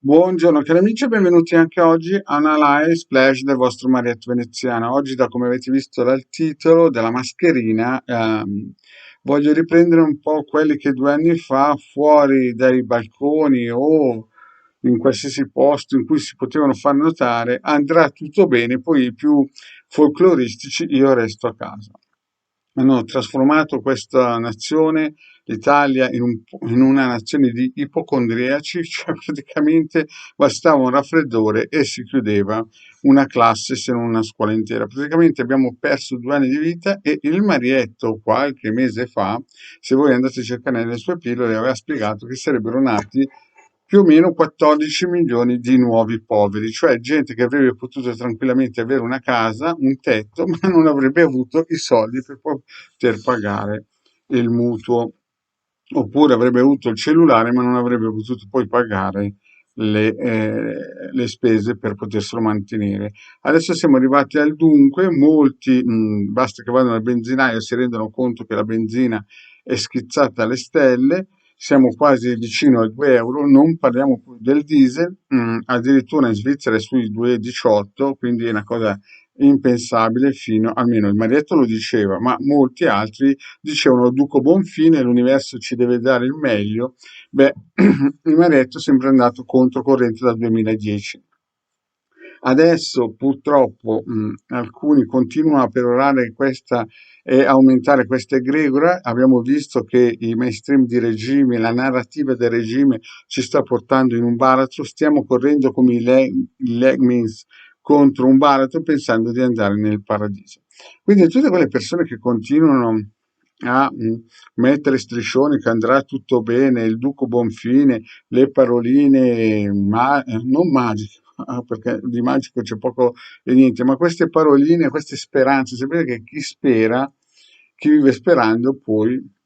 Buongiorno cari amici e benvenuti anche oggi a una live splash del vostro Marietto Veneziano. Oggi, da come avete visto dal titolo della mascherina, voglio riprendere un po' quelli che 2 anni fa fuori dai balconi o in qualsiasi posto in cui si potevano far notare: andrà tutto bene, poi i più folcloristici, io resto a casa. Hanno trasformato questa nazione, l'Italia, in una nazione di ipocondriaci, cioè praticamente bastava un raffreddore e si chiudeva una classe, se non una scuola intera. Praticamente abbiamo perso 2 anni di vita e il Marietto qualche mese fa, se voi andate a cercare nelle sue pillole, aveva spiegato che sarebbero nati più o meno 14 milioni di nuovi poveri, cioè gente che avrebbe potuto tranquillamente avere una casa, un tetto, ma non avrebbe avuto i soldi per poter pagare il mutuo, oppure avrebbe avuto il cellulare, ma non avrebbe potuto poi pagare le spese per poterselo mantenere. Adesso siamo arrivati al dunque, molti, basta che vadano al benzinaio, si rendono conto che la benzina è schizzata alle stelle, siamo quasi vicino ai 2 euro, non parliamo più del diesel, addirittura in Svizzera è sui 2,18, quindi è una cosa impensabile, fino almeno il Marietto lo diceva, ma molti altri dicevano: Duco Bonfine, l'universo ci deve dare il meglio. Beh, il Marietto è sempre andato controcorrente dal 2010. Adesso purtroppo alcuni continuano a perorare questa e aumentare questa egregora. Abbiamo visto che i mainstream di regime, la narrativa del regime ci sta portando in un baratro. Stiamo correndo come i lemmings contro un baratro pensando di andare nel paradiso. Quindi tutte quelle persone che continuano a mettere striscioni che andrà tutto bene, il Duco Bonfine, le paroline non magiche, perché di magico c'è poco e niente, ma queste paroline, queste speranze, sapete che chi spera, chi vive sperando, poi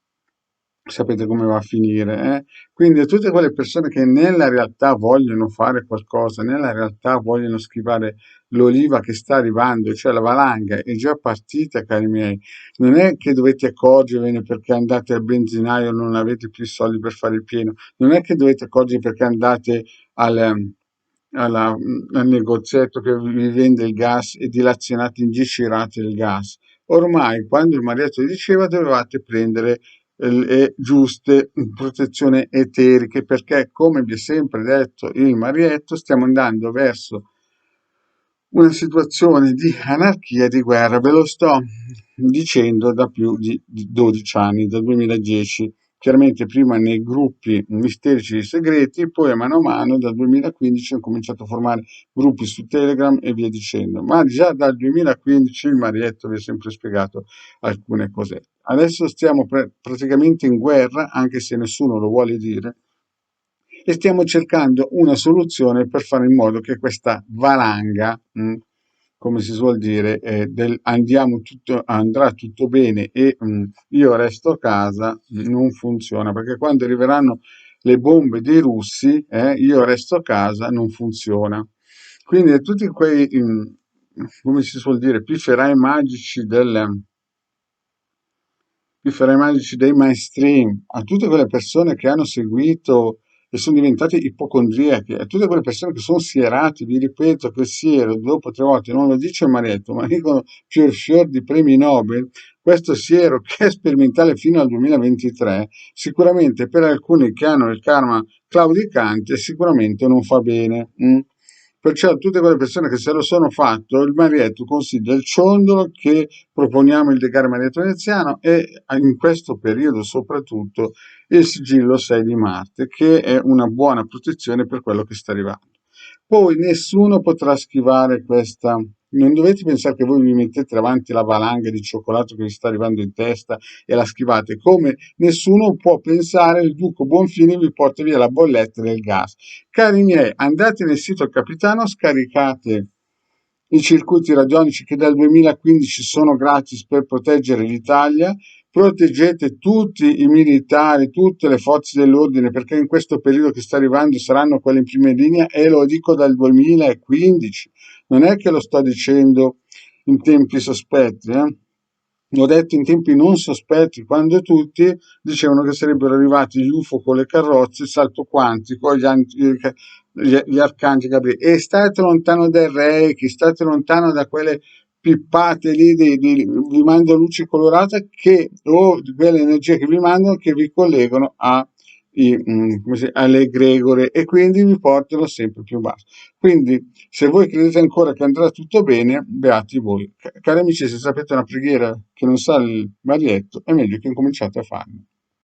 sapete come va a finire, eh? Quindi a tutte quelle persone che nella realtà vogliono fare qualcosa, nella realtà vogliono schivare l'oliva che sta arrivando, cioè la valanga è già partita, cari miei. Non è che dovete accorgervene perché andate al benzinaio e non avete più soldi per fare il pieno, non è che dovete accorgervi perché andate al negozietto che vi vende il gas e dilazionate, ingicirate il gas. Ormai, quando il Marietto diceva, dovevate prendere le giuste protezioni eteriche, perché, come vi è sempre detto il Marietto, stiamo andando verso una situazione di anarchia e di guerra. Ve lo sto dicendo da più di 12 anni, dal 2010. Chiaramente prima nei gruppi misterici e segreti, poi a mano dal 2015 ho cominciato a formare gruppi su Telegram e via dicendo. Ma già dal 2015 il Marietto vi ha sempre spiegato alcune cose. Adesso stiamo praticamente in guerra, anche se nessuno lo vuole dire, e stiamo cercando una soluzione per fare in modo che questa valanga, come si suol dire, andrà tutto bene e io resto a casa, non funziona, perché quando arriveranno le bombe dei russi, io resto a casa, non funziona. Quindi tutti quei, come si suol dire, pifferi magici dei mainstream, a tutte quelle persone che hanno seguito e sono diventate ipocondriache, a tutte quelle persone che sono sierate, vi ripeto che siero dopo 3 volte, non lo dice Marietto, ma dicono fior di premi Nobel, questo siero che è sperimentale fino al 2023, sicuramente per alcuni che hanno il karma claudicante, sicuramente non fa bene. Perciò tutte quelle persone che se lo sono fatto, il Marietto consiglia il ciondolo che proponiamo il decaro Marietto veneziano e in questo periodo soprattutto il sigillo 6 di Marte, che è una buona protezione per quello che sta arrivando. Poi nessuno potrà schivare questa. Non dovete pensare che voi vi mettete davanti la valanga di cioccolato che vi sta arrivando in testa e la schivate, come nessuno può pensare il Duco Bonfini vi porta via la bolletta del gas. Cari miei, andate nel sito del capitano, scaricate i circuiti radionici che dal 2015 sono gratis per proteggere l'Italia, proteggete tutti i militari, tutte le forze dell'ordine, perché in questo periodo che sta arrivando saranno quelle in prima linea e lo dico dal 2015, non è che lo sto dicendo in tempi sospetti, L'ho detto in tempi non sospetti, quando tutti dicevano che sarebbero arrivati gli UFO con le carrozze, il salto quantico, gli arcangeli Gabriele, e state lontano dal Reiki, state lontano da quelle pippate lì, vi mando luci colorate o di quelle energie che vi mandano, che vi collegano alle egregore, e quindi vi portano sempre più basso. Quindi, se voi credete ancora che andrà tutto bene, beati voi. Cari amici, se sapete una preghiera che non sa il Marietto, è meglio che incominciate a farla.